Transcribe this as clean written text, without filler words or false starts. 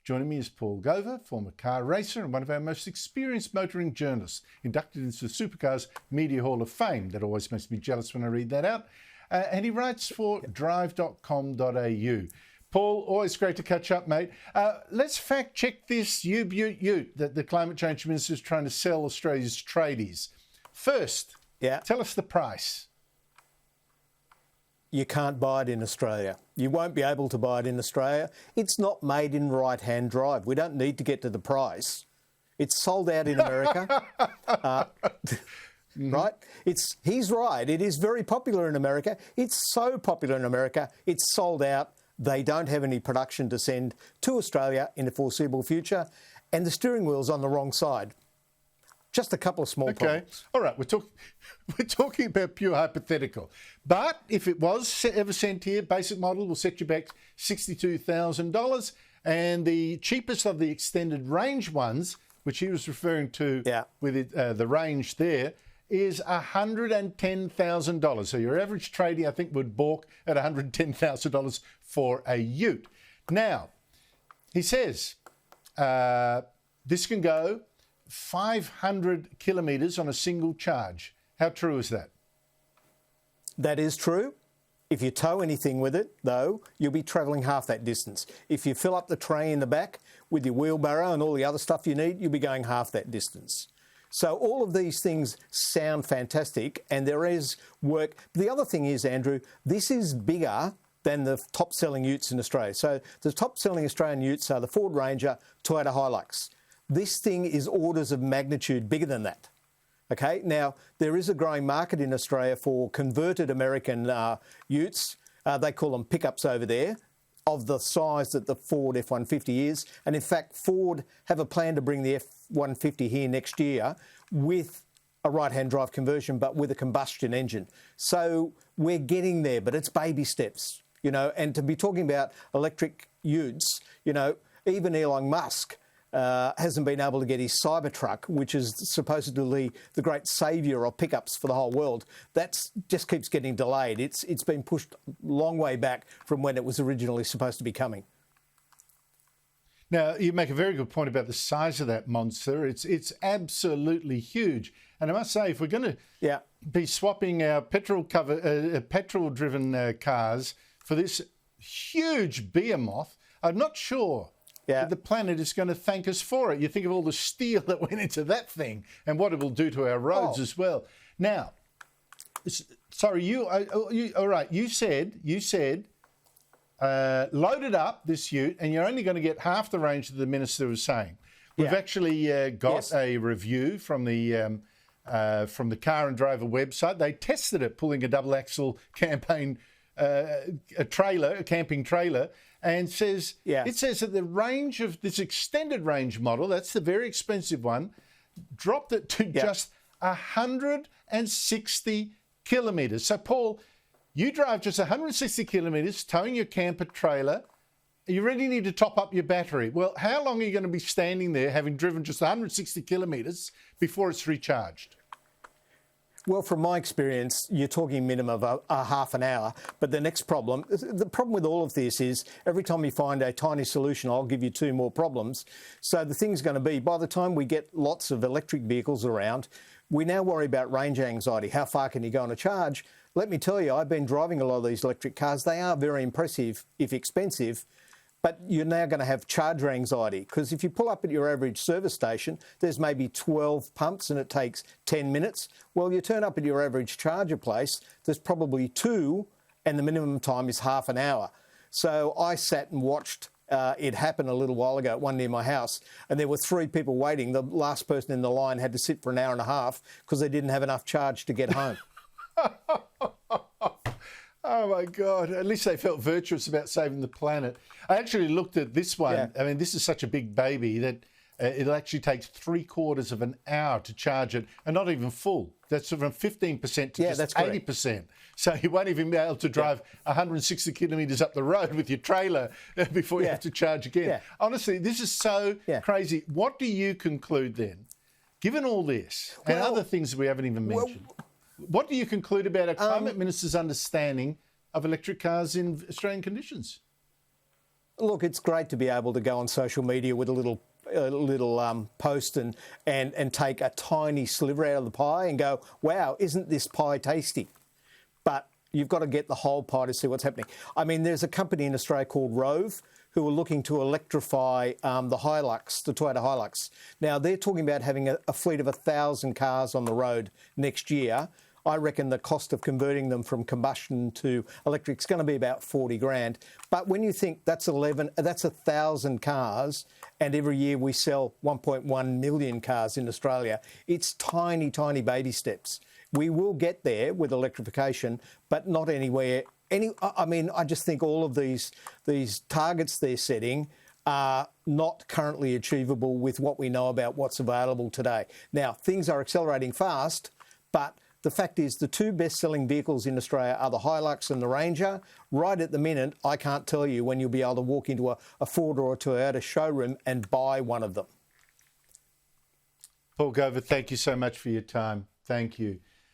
Joining me is Paul Gover, former car racer and one of our most experienced motoring journalists, inducted into the Supercars Media Hall of Fame. That always makes me jealous when I read that out. And he writes for drive.com.au. Paul, always great to catch up, mate. Let's fact check this ute that the Climate Change Minister is trying to sell Australia's tradies. First, tell us the price. You can't buy it in Australia. You won't be able to buy it in Australia. It's not made in right-hand drive. We don't need to get to the price. It's sold out in America. Right? He's right. It is very popular in America. It's so popular in America, it's sold out. They don't have any production to send to Australia in the foreseeable future. And the steering wheel's on the wrong side. Just a couple of small problems. All right, we're talking about pure hypothetical. But if it was ever sent here, basic model will set you back $62,000. And the cheapest of the extended range ones, which he was referring to with the range there, is $110,000. So your average tradie, I think, would balk at $110,000 for a ute. Now, he says this can go 500 kilometres on a single charge. How true is that? That is true. If you tow anything with it, though, you'll be travelling half that distance. If you fill up the tray in the back with your wheelbarrow and all the other stuff you need, you'll be going half that distance. So all of these things sound fantastic, and there is work. The other thing is, Andrew, this is bigger than the top-selling utes in Australia. So the top-selling Australian utes are the Ford Ranger, Toyota Hilux. This thing is orders of magnitude bigger than that. Okay, now there is a growing market in Australia for converted American utes. They call them pickups over there, of the size that the Ford F-150 is. And in fact, Ford have a plan to bring the F-150 here next year with a right-hand drive conversion, but with a combustion engine. So we're getting there, but it's baby steps, and to be talking about electric utes, even Elon Musk hasn't been able to get his Cybertruck, which is supposedly the great saviour of pickups for the whole world. That just keeps getting delayed. It's been pushed a long way back from when it was originally supposed to be coming. Now, you make a very good point about the size of that monster. It's absolutely huge. And I must say, if we're going to be swapping our petrol-driven cars for this huge behemoth, I'm not sure the planet is going to thank us for it. You think of all the steel that went into that thing and what it will do to our roads as well. Now, sorry, all right, you said load it up, this ute, and you're only going to get half the range that the minister was saying. We've actually got a review from the Car and Driver website. They tested it, pulling a double axle camping trailer, and says it says that the range of this extended range model, that's the very expensive one, dropped it to just 160 kilometres. So, Paul, you drive just 160 kilometres, towing your camper trailer. You really need to top up your battery. Well, how long are you going to be standing there having driven just 160 kilometres before it's recharged? Well, from my experience, you're talking minimum of a half an hour. But the problem with all of this is every time you find a tiny solution, I'll give you two more problems. So the thing's going to be, by the time we get lots of electric vehicles around, we now worry about range anxiety. How far can you go on a charge? Let me tell you, I've been driving a lot of these electric cars. They are very impressive, if expensive. But you're now going to have charger anxiety, because if you pull up at your average service station, there's maybe 12 pumps and it takes 10 minutes. Well, you turn up at your average charger place, there's probably 2, and the minimum time is half an hour. So I sat and watched it happen a little while ago at one near my house, and there were 3 people waiting. The last person in the line had to sit for an hour and a half because they didn't have enough charge to get home. Oh, my God. At least they felt virtuous about saving the planet. I actually looked at this one. Yeah. I mean, this is such a big baby that it actually takes 3/4 of an hour to charge it, and not even full. That's from 15% to just 80%. So you won't even be able to drive 160 kilometres up the road with your trailer before you have to charge again. Yeah. Honestly, this is so crazy. What do you conclude then, given all this and other things that we haven't even mentioned? What do you conclude about our climate minister's understanding of electric cars in Australian conditions? look, it's great to be able to go on social media with a little post and take a tiny sliver out of the pie and go, wow, isn't this pie tasty? But you've got to get the whole pie to see what's happening. I mean, there's a company in Australia called Rove who are looking to electrify the Hilux, the Toyota Hilux. Now, they're talking about having a fleet of 1,000 cars on the road next year. I reckon the cost of converting them from combustion to electric is going to be about 40 grand. But when you think that's 1,000 cars, and every year we sell 1.1 million cars in Australia, it's tiny, tiny baby steps. We will get there with electrification, but not anywhere. I mean, I just think all of these targets they're setting are not currently achievable with what we know about what's available today. Now, things are accelerating fast, but the fact is the two best-selling vehicles in Australia are the Hilux and the Ranger. Right at the minute, I can't tell you when you'll be able to walk into a Ford or a Toyota showroom and buy one of them. Paul Gover, thank you so much for your time. Thank you.